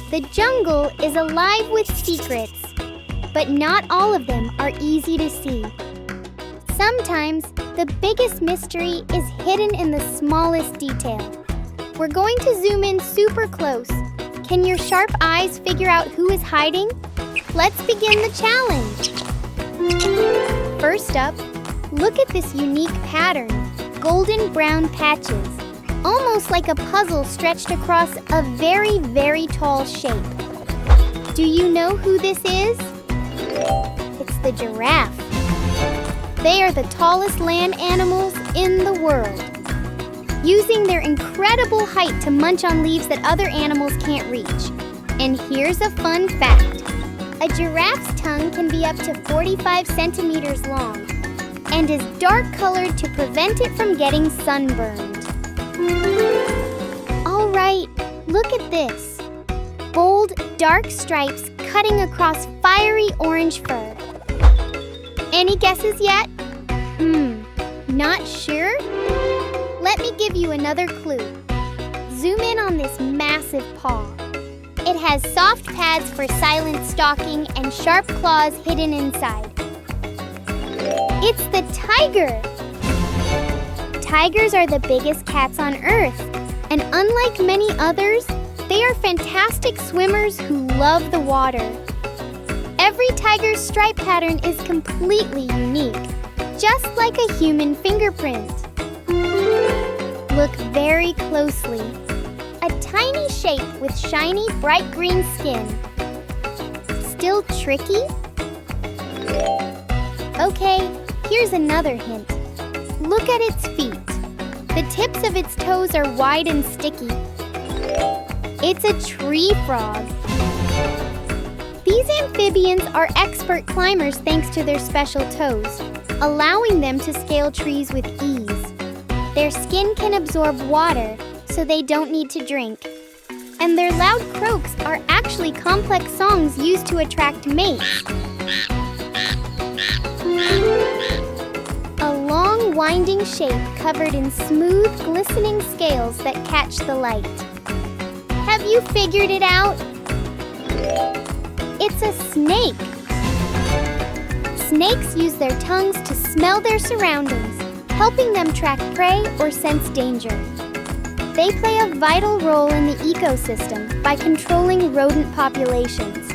The jungle is alive with secrets, but not all of them are easy to see. Sometimes the biggest mystery is hidden in the smallest detail. We're going to zoom in super close. Can your sharp eyes figure out who is hiding? Let's begin the challenge. First up, look at this unique pattern, golden brown patches, almost like a puzzle stretched across a very, very tall shape. Do you know who this is? It's the giraffe. They are the tallest land animals in the world, using their incredible height to munch on leaves that other animals can't reach. And here's a fun fact. A giraffe's tongue can be up to 45 centimeters long and is dark-colored to prevent it from getting sunburned. All right, look at this. Bold, dark stripes cutting across fiery orange fur. Any guesses yet? Not sure? Let me give you another clue. Zoom in on this massive paw. It has soft pads for silent stalking and sharp claws hidden inside. It's the tiger! Tigers are the biggest cats on Earth, and unlike many others, they are fantastic swimmers who love the water. Every tiger's stripe pattern is completely unique, just like a human fingerprint. Look very closely. A tiny shape with shiny, bright green skin. Still tricky? Okay, here's another hint. Look at its feet. The tips of its toes are wide and sticky. It's a tree frog. These amphibians are expert climbers thanks to their special toes, allowing them to scale trees with ease. Their skin can absorb water, so they don't need to drink. And their loud croaks are actually complex songs used to attract mates. A long, winding shape covered in smooth, glistening scales that catch the light. Have you figured it out? It's a snake. Snakes use their tongues to smell their surroundings, helping them track prey or sense danger. They play a vital role in the ecosystem by controlling rodent populations.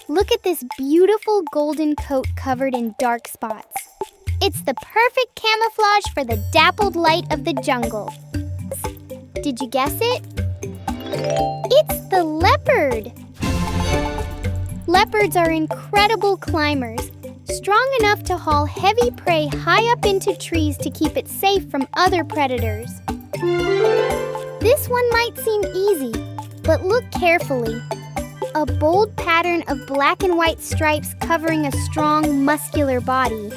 Look at this beautiful golden coat covered in dark spots. It's the perfect camouflage for the dappled light of the jungle. Did you guess it? It's the leopard! Leopards are incredible climbers, strong enough to haul heavy prey high up into trees to keep it safe from other predators. This one might seem easy, but look carefully. A bold pattern of black and white stripes covering a strong, muscular body.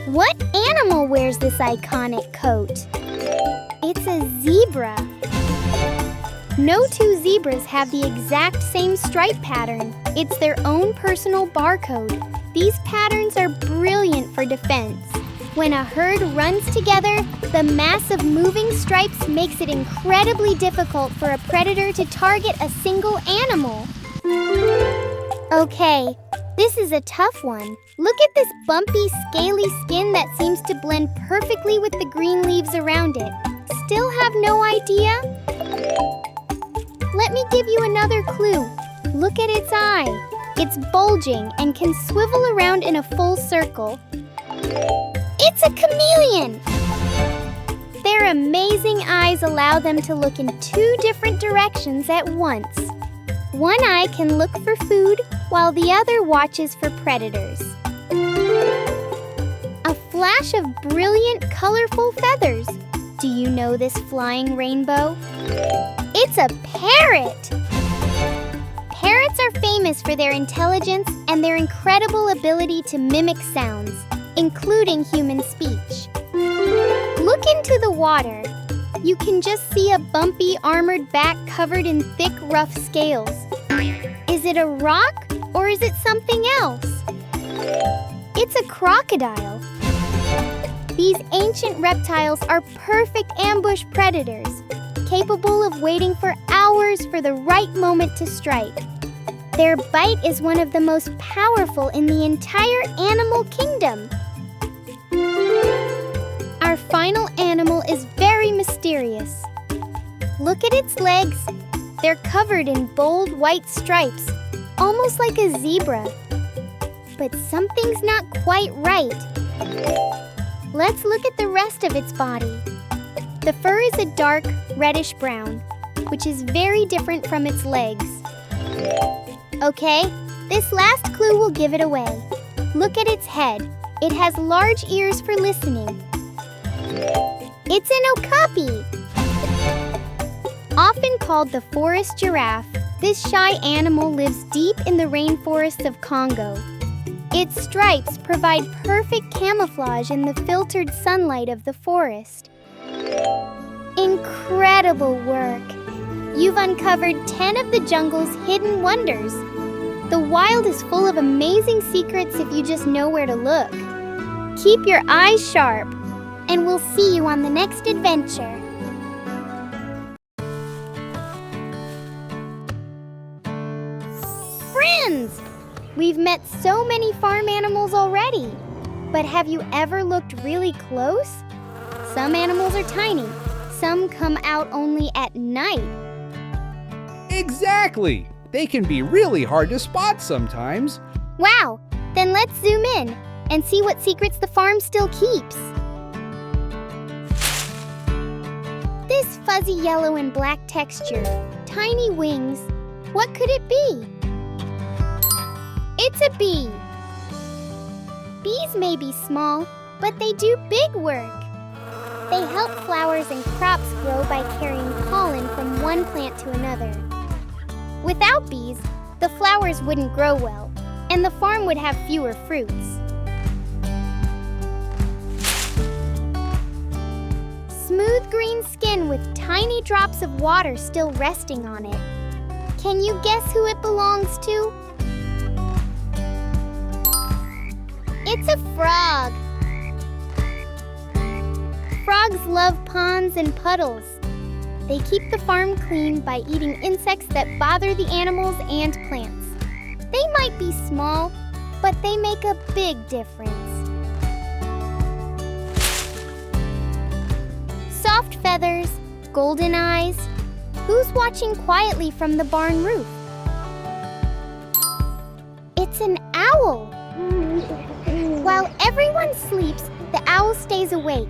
What animal wears this iconic coat? It's a zebra. No two zebras have the exact same stripe pattern. It's their own personal barcode. These patterns are brilliant for defense. When a herd runs together, the mass of moving stripes makes it incredibly difficult for a predator to target a single animal. Okay, this is a tough one. Look at this bumpy, scaly skin that seems to blend perfectly with the green leaves around it. Still have no idea? Let me give you another clue. Look at its eye. It's bulging and can swivel around in a full circle. It's a chameleon! Their amazing eyes allow them to look in two different directions at once. One eye can look for food, while the other watches for predators. A flash of brilliant, colorful feathers. Do you know this flying rainbow? It's a parrot! Parrots are famous for their intelligence and their incredible ability to mimic sounds, including human speech. Look into the water. You can just see a bumpy, armored back covered in thick, rough scales. Is it a rock or is it something else? It's a crocodile. These ancient reptiles are perfect ambush predators. capable of waiting for hours for the right moment to strike. Their bite is one of the most powerful in the entire animal kingdom. Our final animal is very mysterious. Look at its legs. They're covered in bold white stripes, almost like a zebra. But something's not quite right. Let's look at the rest of its body. The fur is a dark reddish brown, which is very different from its legs. Okay, this last clue will give it away. Look at its head. It has large ears for listening. It's an Okapi! Often called the forest giraffe, this shy animal lives deep in the rainforests of Congo. Its stripes provide perfect camouflage in the filtered sunlight of the forest. Incredible work! You've uncovered 10 of the jungle's hidden wonders. The wild is full of amazing secrets if you just know where to look. Keep your eyes sharp, and we'll see you on the next adventure. Friends! We've met so many farm animals already. But have you ever looked really close? Some animals are tiny. Some come out only at night. Exactly! They can be really hard to spot sometimes. Wow! Then let's zoom in and see what secrets the farm still keeps. This fuzzy yellow and black texture, tiny wings, what could it be? It's a bee! Bees may be small, but they do big work. They help flowers and crops grow by carrying pollen from one plant to another. Without bees, the flowers wouldn't grow well, and the farm would have fewer fruits. Smooth green skin with tiny drops of water still resting on it. Can you guess who it belongs to? It's a frog. Frogs love ponds and puddles. They keep the farm clean by eating insects that bother the animals and plants. They might be small, but they make a big difference. Soft feathers, golden eyes. Who's watching quietly from the barn roof? It's an owl. While everyone sleeps, the owl stays awake.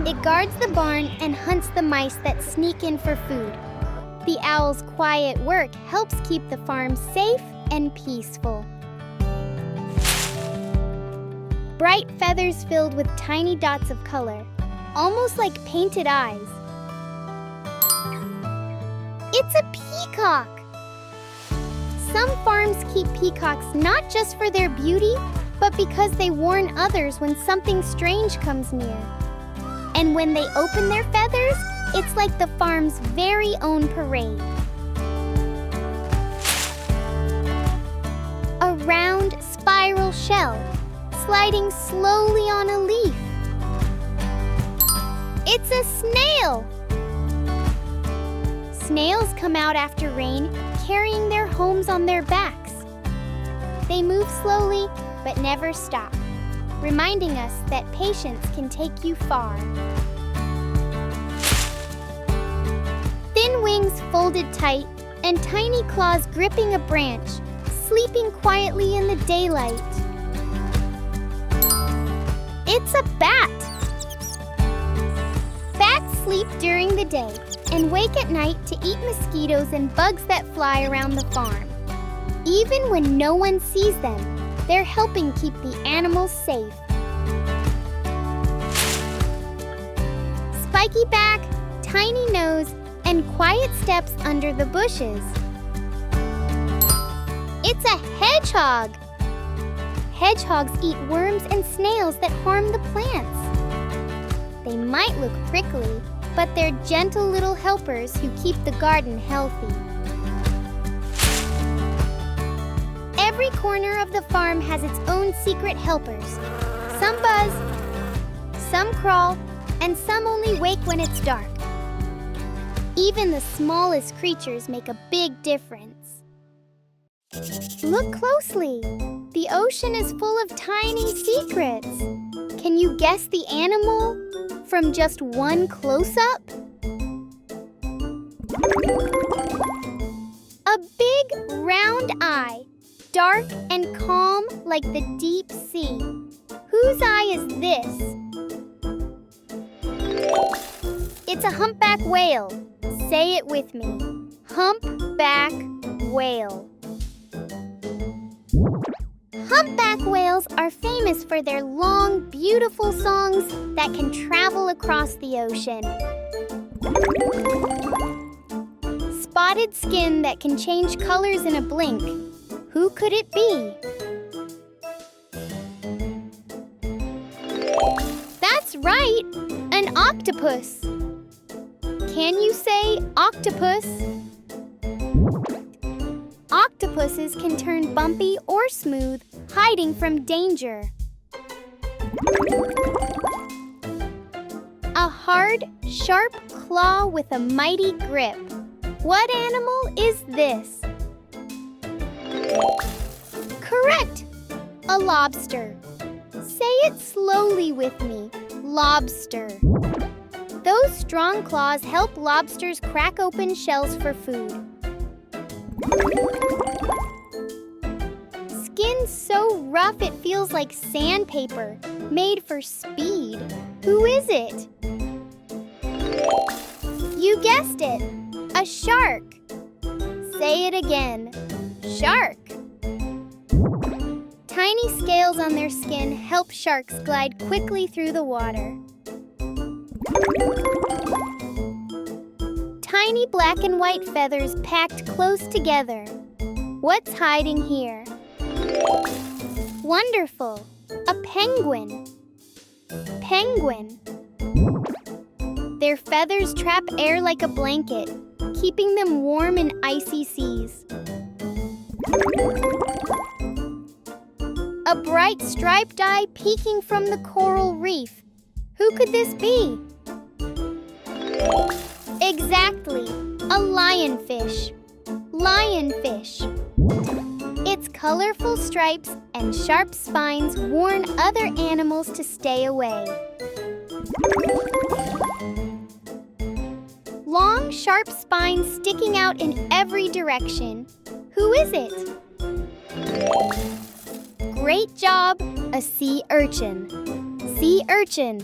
It guards the barn and hunts the mice that sneak in for food. The owl's quiet work helps keep the farm safe and peaceful. Bright feathers filled with tiny dots of color, almost like painted eyes. It's a peacock! Some farms keep peacocks not just for their beauty, but because they warn others when something strange comes near. And when they open their feathers, it's like the farm's very own parade. A round, spiral shell, sliding slowly on a leaf. It's a snail! Snails come out after rain, carrying their homes on their backs. They move slowly, but never stop, reminding us that patience can take you far. Thin wings folded tight and tiny claws gripping a branch, sleeping quietly in the daylight. It's a bat! Bats sleep during the day and wake at night to eat mosquitoes and bugs that fly around the farm. Even when no one sees them, they're helping keep the animals safe. Spiky back, tiny nose, and quiet steps under the bushes. It's a hedgehog! Hedgehogs eat worms and snails that harm the plants. They might look prickly, but they're gentle little helpers who keep the garden healthy. Every corner of the farm has its own secret helpers. Some buzz, some crawl, and some only wake when it's dark. Even the smallest creatures make a big difference. Look closely. The ocean is full of tiny secrets. Can you guess the animal from just one close-up? A big round eye, dark and calm like the deep sea. Whose eye is this? It's a humpback whale. Say it with me. Humpback whale. Humpback whales are famous for their long, beautiful songs that can travel across the ocean. Spotted skin that can change colors in a blink. Who could it be? That's right, an octopus. Can you say octopus? Octopuses can turn bumpy or smooth, hiding from danger. A hard, sharp claw with a mighty grip. What animal is this? Correct! A lobster. Say it slowly with me. Lobster. Those strong claws help lobsters crack open shells for food. Skin so rough it feels like sandpaper, made for speed. Who is it? You guessed it, a shark. Say it again, shark. Tiny scales on their skin help sharks glide quickly through the water. Tiny black and white feathers packed close together. What's hiding here? Wonderful! A penguin. Penguin. Their feathers trap air like a blanket, keeping them warm in icy seas. A bright striped eye peeking from the coral reef. Who could this be? Exactly, a lionfish. Lionfish. Its colorful stripes and sharp spines warn other animals to stay away. Long, sharp spines sticking out in every direction. Who is it? Great job, a sea urchin. Sea urchin.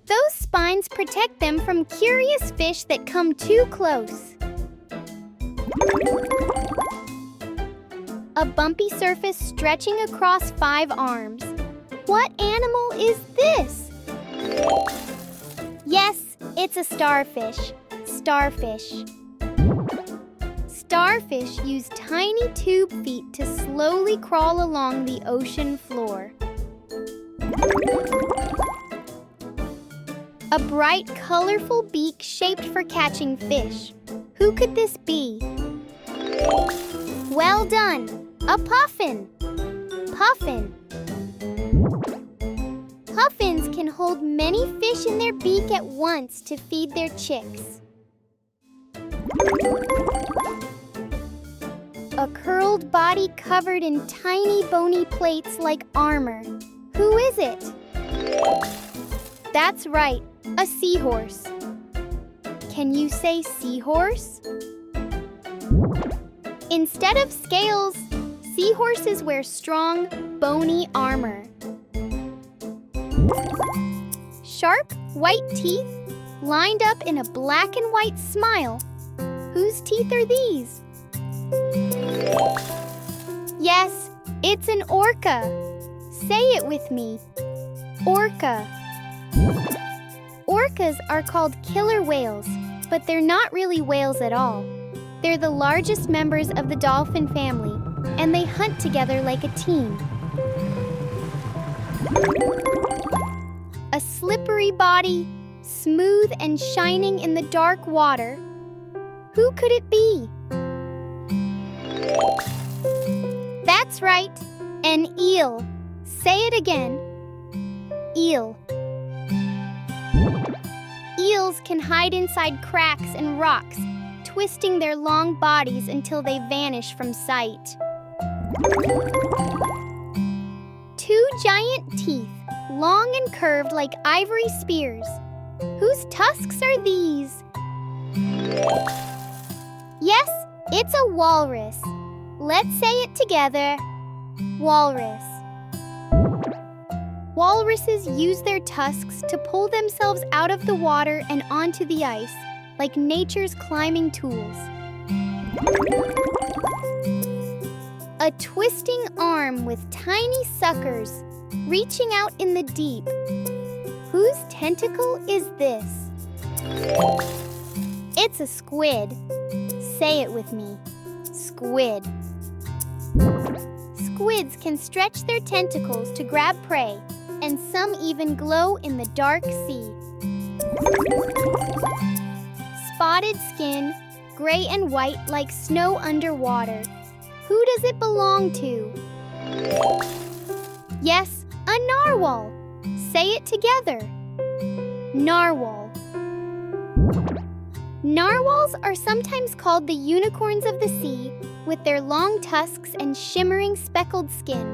Those spines protect them from curious fish that come too close. A bumpy surface stretching across 5 arms. What animal is this? Yes, it's a starfish. Starfish. Starfish use tiny tube feet to slowly crawl along the ocean floor. A bright, colorful beak shaped for catching fish. Who could this be? Well done! A puffin! Puffin. Puffins can hold many fish in their beak at once to feed their chicks. A curled body covered in tiny bony plates like armor. Who is it? That's right, a seahorse. Can you say seahorse? Instead of scales, seahorses wear strong, bony armor. Sharp, white teeth lined up in a black and white smile. Whose teeth are these? Yes, it's an orca. Say it with me. Orca. Orcas are called killer whales, but they're not really whales at all. They're the largest members of the dolphin family, and they hunt together like a team. A slippery body, smooth and shining in the dark water. Who could it be? That's right, an eel. Say it again. Eel. Eels whales can hide inside cracks and rocks, twisting their long bodies until they vanish from sight. 2 giant teeth, long and curved like ivory spears. Whose tusks are these? Yes, it's a walrus. Let's say it together. Walrus. Walruses use their tusks to pull themselves out of the water and onto the ice, like nature's climbing tools. A twisting arm with tiny suckers reaching out in the deep. Whose tentacle is this? It's a squid. Say it with me. Squid. Squids can stretch their tentacles to grab prey, and some even glow in the dark sea. Spotted skin, gray and white like snow underwater. Who does it belong to? Yes, a narwhal. Say it together. Narwhal. Narwhals are sometimes called the unicorns of the sea, with their long tusks and shimmering speckled skin.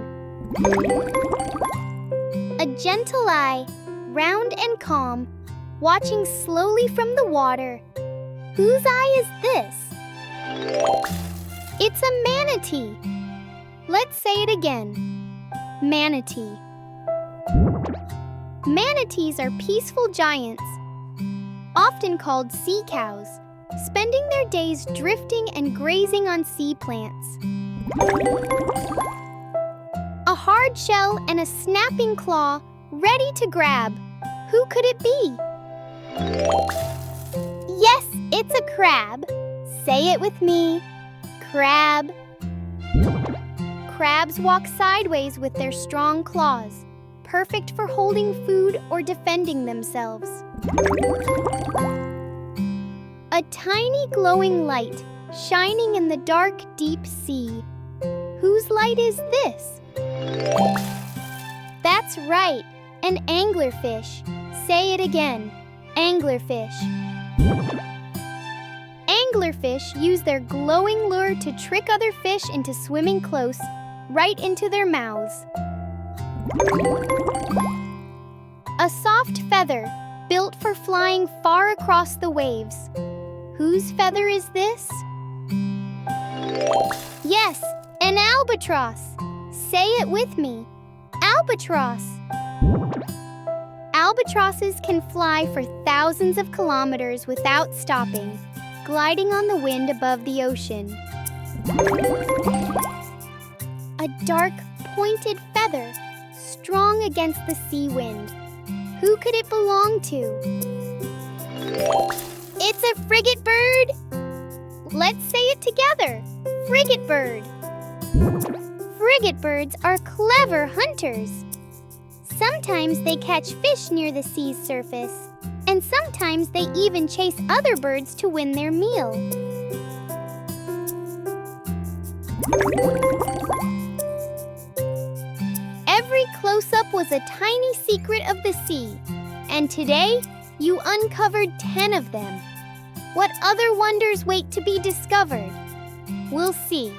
A gentle eye, round and calm, watching slowly from the water. Whose eye is this? It's a manatee. Let's say it again. Manatee. Manatees are peaceful giants, often called sea cows, spending their days drifting and grazing on sea plants. A hard shell and a snapping claw ready to grab. Who could it be? Yes, it's a crab. Say it with me. Crab. Crabs walk sideways with their strong claws, perfect for holding food or defending themselves. A tiny glowing light shining in the dark, deep sea. Whose light is this? That's right, an anglerfish. Say it again. Anglerfish. Anglerfish use their glowing lure to trick other fish into swimming close, right into their mouths. A soft feather built for flying far across the waves. Whose feather is this? Yes, an albatross. Say it with me. Albatross. Albatrosses can fly for thousands of kilometers without stopping, gliding on the wind above the ocean. A dark, pointed feather, strong against the sea wind. Who could it belong to? It's a frigate bird! Let's say it together. Frigate bird. Frigate birds are clever hunters. Sometimes they catch fish near the sea's surface, and sometimes they even chase other birds to win their meal. Every close-up was a tiny secret of the sea, and today you uncovered 10 of them. What other wonders wait to be discovered? We'll see.